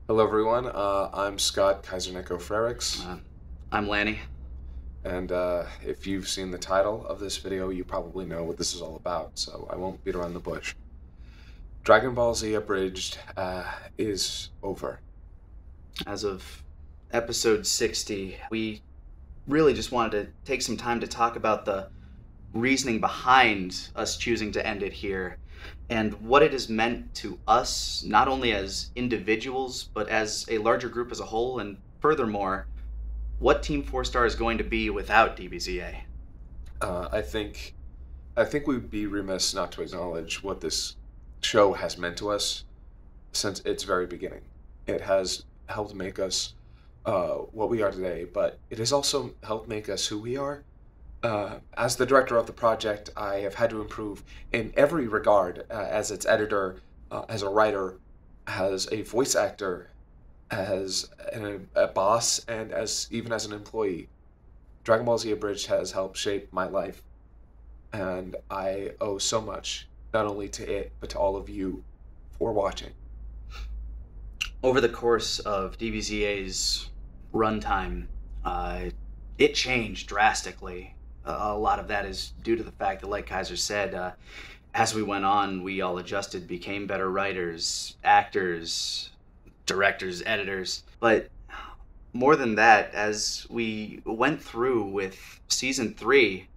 Hello, everyone. I'm Scott Kaiserneko Frerix, Uh, I'm Lanny. and if you've seen the title of this video, you probably know what this is all about, so I won't beat around the bush. Dragon Ball Z Abridged is over. As of episode 60, we really just wanted to take some time to talk about the reasoning behind us choosing to end it here and what it has meant to us, not only as individuals, but as a larger group as a whole, and furthermore, what Team 4 Star is going to be without DBZA. I think we'd be remiss not to acknowledge what this show has meant to us since its very beginning. It has helped make us what we are today, but it has also helped make us who we are. As the director of the project, I have had to improve in every regard as its editor, as a writer, as a voice actor, as a boss, and even as an employee. Dragon Ball Z Abridged has helped shape my life, and I owe so much, not only to it, but to all of you for watching. Over the course of DBZA's runtime, it changed drastically. A lot of that is due to the fact that, like Kaiser said, as we went on, we all adjusted, became better writers, actors, directors, editors. But more than that, as we went through with season 3,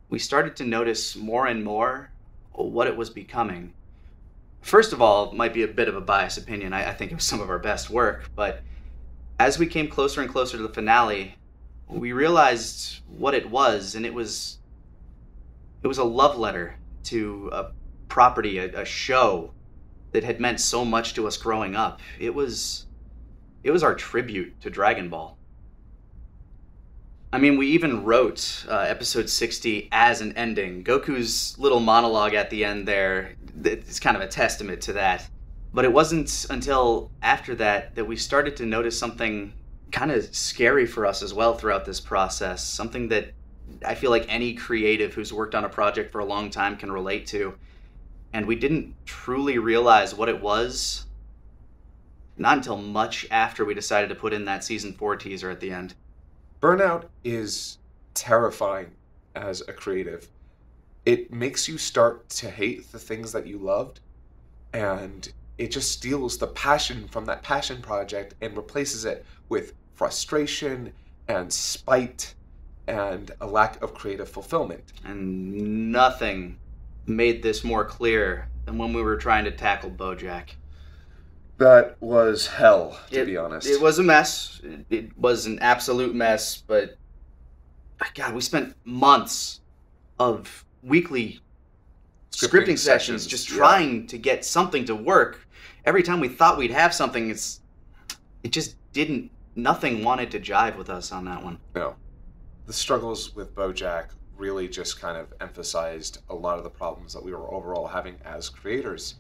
we started to notice more and more what it was becoming. First of all, it might be a bit of a biased opinion. I think it was some of our best work, but as we came closer and closer to the finale, we realized what it was, and it was a love letter to a property, a show that had meant so much to us growing up. It was our tribute to Dragon Ball. I mean, we even wrote episode 60 as an ending. Goku's little monologue at the end there, it's kind of a testament to that. But it wasn't until after that that we started to notice something kind of scary for us as well throughout this process. Something that I feel like any creative who's worked on a project for a long time can relate to. And we didn't truly realize what it was, not until much after we decided to put in that season 4 teaser at the end. Burnout is terrifying as a creative. It makes you start to hate the things that you loved, and it just steals the passion from that passion project and replaces it with frustration and spite and a lack of creative fulfillment. And nothing made this more clear than when we were trying to tackle BoJack. That was hell, to be honest. It was a mess. It was an absolute mess, but God, we spent months of weekly scripting sessions just trying to get something to work. Every time we thought we'd have something, it just didn't. Nothing wanted to jive with us on that one. No. The struggles with BoJack really just kind of emphasized a lot of the problems that we were overall having as creators.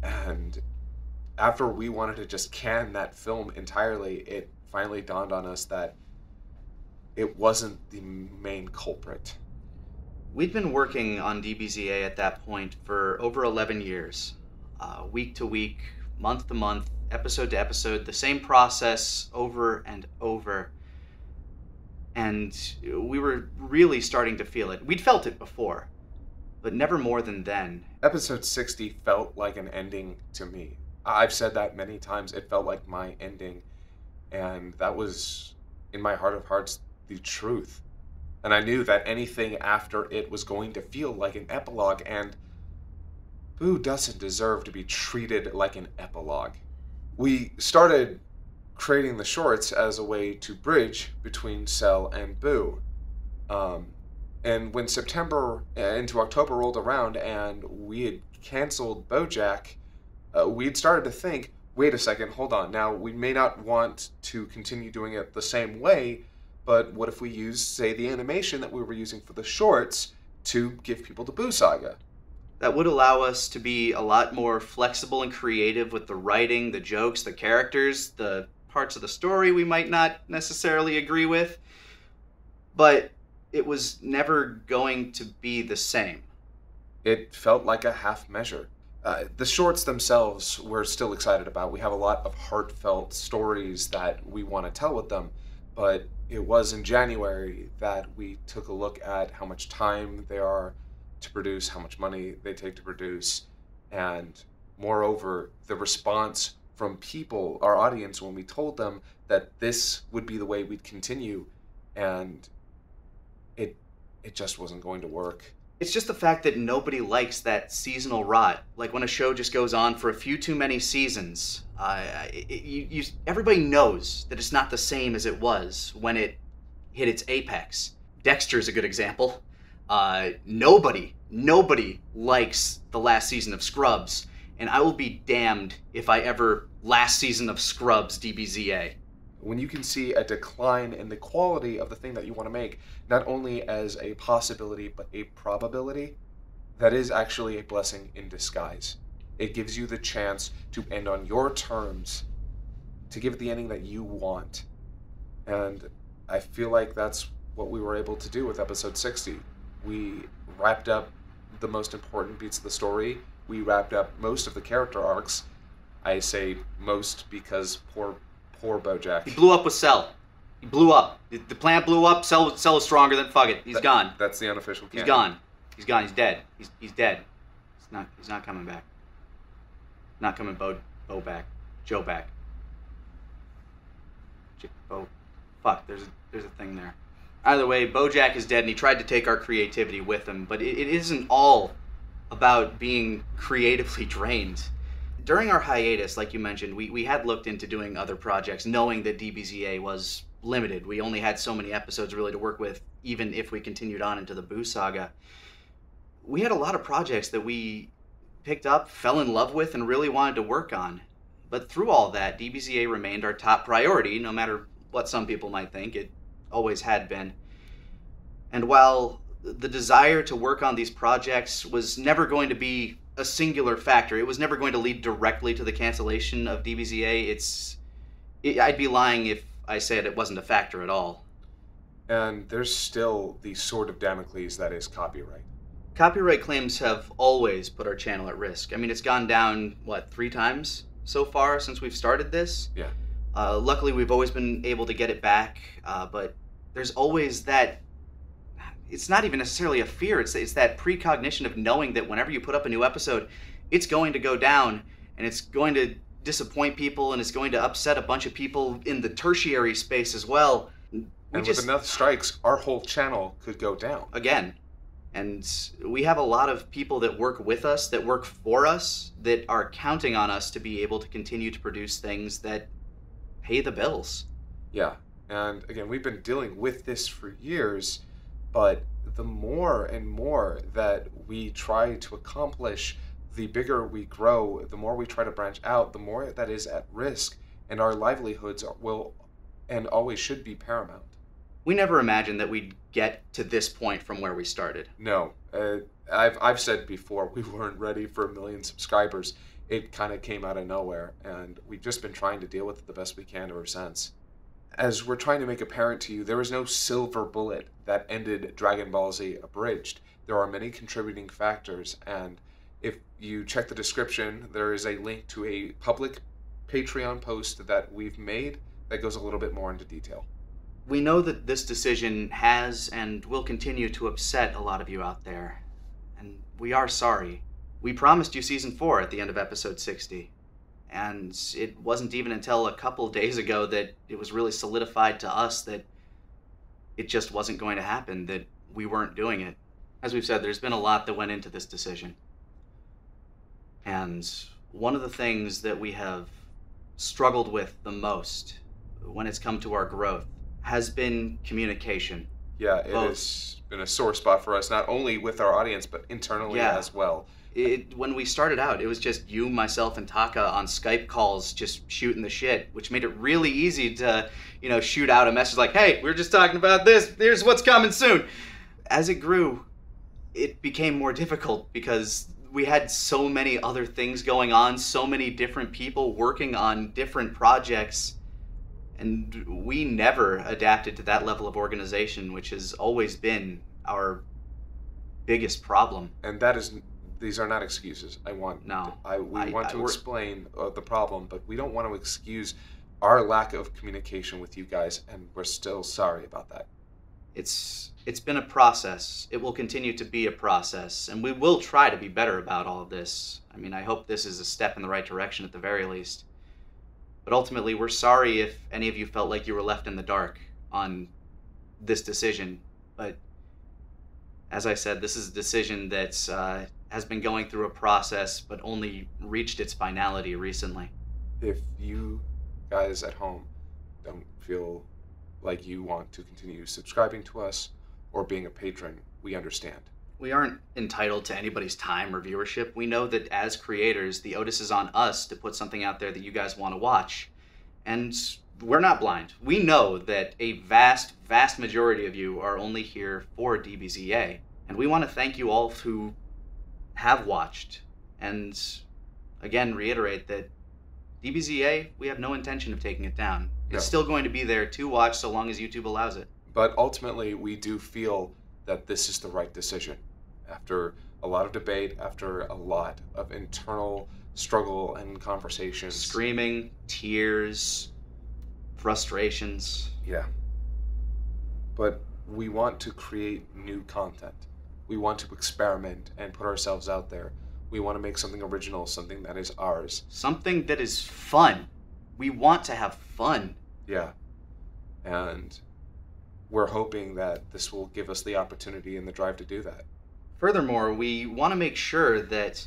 And after we wanted to just can that film entirely, it finally dawned on us that it wasn't the main culprit. We'd been working on DBZA at that point for over 11 years. Week to week, month to month, episode to episode, the same process over and over. And we were really starting to feel it. We'd felt it before, but never more than then. Episode 60 felt like an ending to me. I've said that many times. It felt like my ending, and that was, in my heart of hearts, the truth. And I knew that anything after it was going to feel like an epilogue, and Boo doesn't deserve to be treated like an epilogue. We started creating the shorts as a way to bridge between Cell and Boo. And when September into October rolled around and we had canceled BoJack, we'd started to think, wait a second, hold on. Now, we may not want to continue doing it the same way, but what if we use, say, the animation that we were using for the shorts to give people the Boo Saga? That would allow us to be a lot more flexible and creative with the writing, the jokes, the characters, the parts of the story we might not necessarily agree with. But it was never going to be the same. It felt like a half measure. The shorts themselves we're still excited about. We have a lot of heartfelt stories that we want to tell with them, but it was in January that we took a look at how much time they are to produce, how much money they take to produce, and moreover, the response from people, our audience, when we told them that this would be the way we'd continue, and it it just wasn't going to work. It's just the fact that nobody likes that seasonal rot. Like when a show just goes on for a few too many seasons. Everybody knows that it's not the same as it was when it hit its apex. Dexter's a good example. Nobody likes the last season of Scrubs, and I will be damned if I ever last season of Scrubs DBZA. When you can see a decline in the quality of the thing that you want to make, not only as a possibility but a probability, that is actually a blessing in disguise. It gives you the chance to end on your terms, to give it the ending that you want. And I feel like that's what we were able to do with episode 60. We wrapped up the most important beats of the story. We wrapped up most of the character arcs. I say most because poor Bojack. He blew up with Cell. He blew up. The plant blew up. Cell is stronger than fuck it. He's gone. That's the unofficial canon. He's gone. He's gone. He's dead. He's dead. He's not coming back. Not coming Bo back. Joe back. Fuck. There's a thing there. Either way, Bojack is dead, and he tried to take our creativity with him. But it isn't all about being creatively drained. During our hiatus, like you mentioned, we had looked into doing other projects, knowing that DBZA was limited. We only had so many episodes really to work with, even if we continued on into the Boo Saga. We had a lot of projects that we picked up, fell in love with, and really wanted to work on. But through all that, DBZA remained our top priority, no matter what some people might think. It always had been. And while the desire to work on these projects was never going to be a singular factor, it was never going to lead directly to the cancellation of DBZA. I'd be lying if I said it wasn't a factor at all. And there's still the sword of Damocles that is copyright. Copyright claims have always put our channel at risk. I mean, it's gone down, 3 times so far since we've started this? Yeah. Luckily, we've always been able to get it back, but there's always that. It's not even necessarily a fear, it's that precognition of knowing that whenever you put up a new episode, it's going to go down, and it's going to disappoint people, and it's going to upset a bunch of people in the tertiary space as well. With enough strikes, our whole channel could go down. Again. And we have a lot of people that work with us, that work for us, that are counting on us to be able to continue to produce things that pay the bills. Yeah, and again, we've been dealing with this for years, but the more and more that we try to accomplish, the bigger we grow, the more we try to branch out, the more that is at risk, and our livelihoods will and always should be paramount. We never imagined that we'd get to this point from where we started. No, I've said before, we weren't ready for 1 million subscribers. It kind of came out of nowhere, and we've just been trying to deal with it the best we can ever since. As we're trying to make apparent to you, there is no silver bullet that ended Dragon Ball Z Abridged. There are many contributing factors, and if you check the description, there is a link to a public Patreon post that we've made that goes a little bit more into detail. We know that this decision has and will continue to upset a lot of you out there, and we are sorry. We promised you Season 4 at the end of episode 60, and it wasn't even until a couple days ago that it was really solidified to us that it just wasn't going to happen, that we weren't doing it. As we've said, there's been a lot that went into this decision. And one of the things that we have struggled with the most when it's come to our growth has been communication. Yeah, it has been a sore spot for us, not only with our audience, but internally as well. When we started out, it was just you, myself, and Taka on Skype calls just shooting the shit, which made it really easy to, shoot out a message like, hey, we're just talking about this, here's what's coming soon. As it grew, it became more difficult because we had so many other things going on, so many different people working on different projects, and we never adapted to that level of organization, which has always been our biggest problem. And that is these are not excuses. We want to we're, explain the problem, but we don't want to excuse our lack of communication with you guys, and we're still sorry about that. it's been a process. It will continue to be a process, and we will try to be better about all of this. I mean, I hope this is a step in the right direction at the very least. But ultimately, we're sorry if any of you felt like you were left in the dark on this decision. But as I said, this is a decision that's has been going through a process, but only reached its finality recently. If you guys at home don't feel like you want to continue subscribing to us or being a patron, we understand. We aren't entitled to anybody's time or viewership. We know that as creators, the onus is on us to put something out there that you guys want to watch. And we're not blind. We know that a vast, vast majority of you are only here for DBZA. And we want to thank you all who have watched. And again, reiterate that DBZA, we have no intention of taking it down. It's still going to be there to watch so long as YouTube allows it. But ultimately, we do feel that this is the right decision. After a lot of debate, after a lot of internal struggle and conversations. Screaming, tears, frustrations. Yeah. But we want to create new content. We want to experiment and put ourselves out there. We want to make something original, something that is ours. Something that is fun. We want to have fun. Yeah. And we're hoping that this will give us the opportunity and the drive to do that. Furthermore, we want to make sure that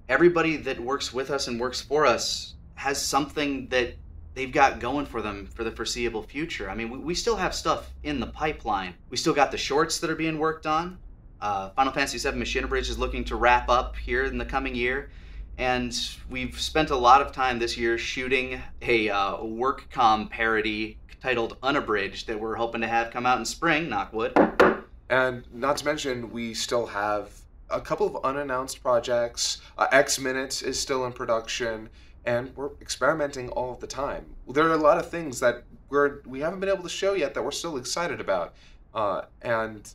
everybody that works with us and works for us has something that they've got going for them for the foreseeable future. I mean, we still have stuff in the pipeline. We still got the shorts that are being worked on. Final Fantasy VII Machina Bridge is looking to wrap up here in the coming year. And we've spent a lot of time this year shooting a WorkCom parody titled Unabridged that we're hoping to have come out in spring, knock wood. And not to mention, we still have a couple of unannounced projects. X Minutes is still in production, and we're experimenting all of the time. There are a lot of things that we haven't been able to show yet that we're still excited about. And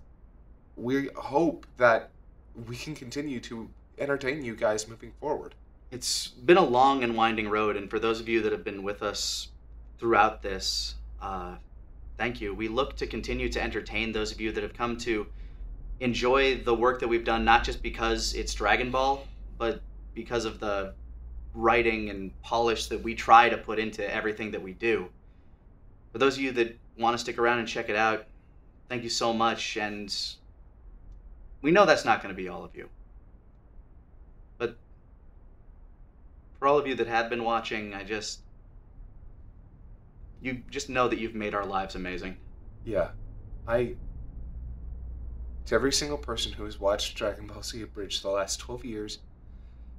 we hope that we can continue to entertain you guys moving forward. It's been a long and winding road, and for those of you that have been with us throughout this, thank you. We look to continue to entertain those of you that have come to enjoy the work that we've done, not just because it's Dragon Ball, but because of the writing and polish that we try to put into everything that we do. For those of you that want to stick around and check it out, thank you so much, and we know that's not going to be all of you. But for all of you that have been watching, you just know that you've made our lives amazing. Yeah. To every single person who has watched Dragon Ball Z Abridged the last 12 years,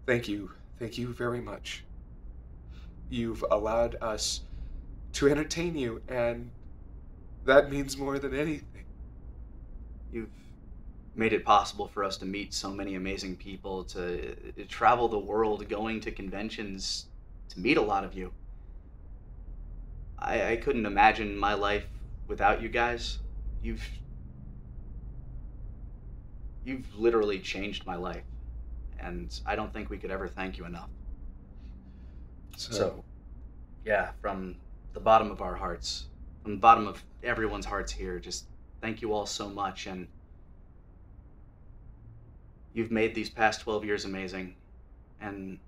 thank you. Thank you very much. You've allowed us to entertain you, and that means more than anything. You've made it possible for us to meet so many amazing people, to travel the world, going to conventions, to meet a lot of you. I couldn't imagine my life without you guys. You've literally changed my life, and I don't think we could ever thank you enough. So yeah, from the bottom of our hearts, from the bottom of everyone's hearts here, just thank you all so much, and you've made these past 12 years amazing, and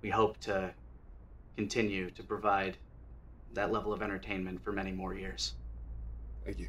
we hope to continue to provide that level of entertainment for many more years. Thank you.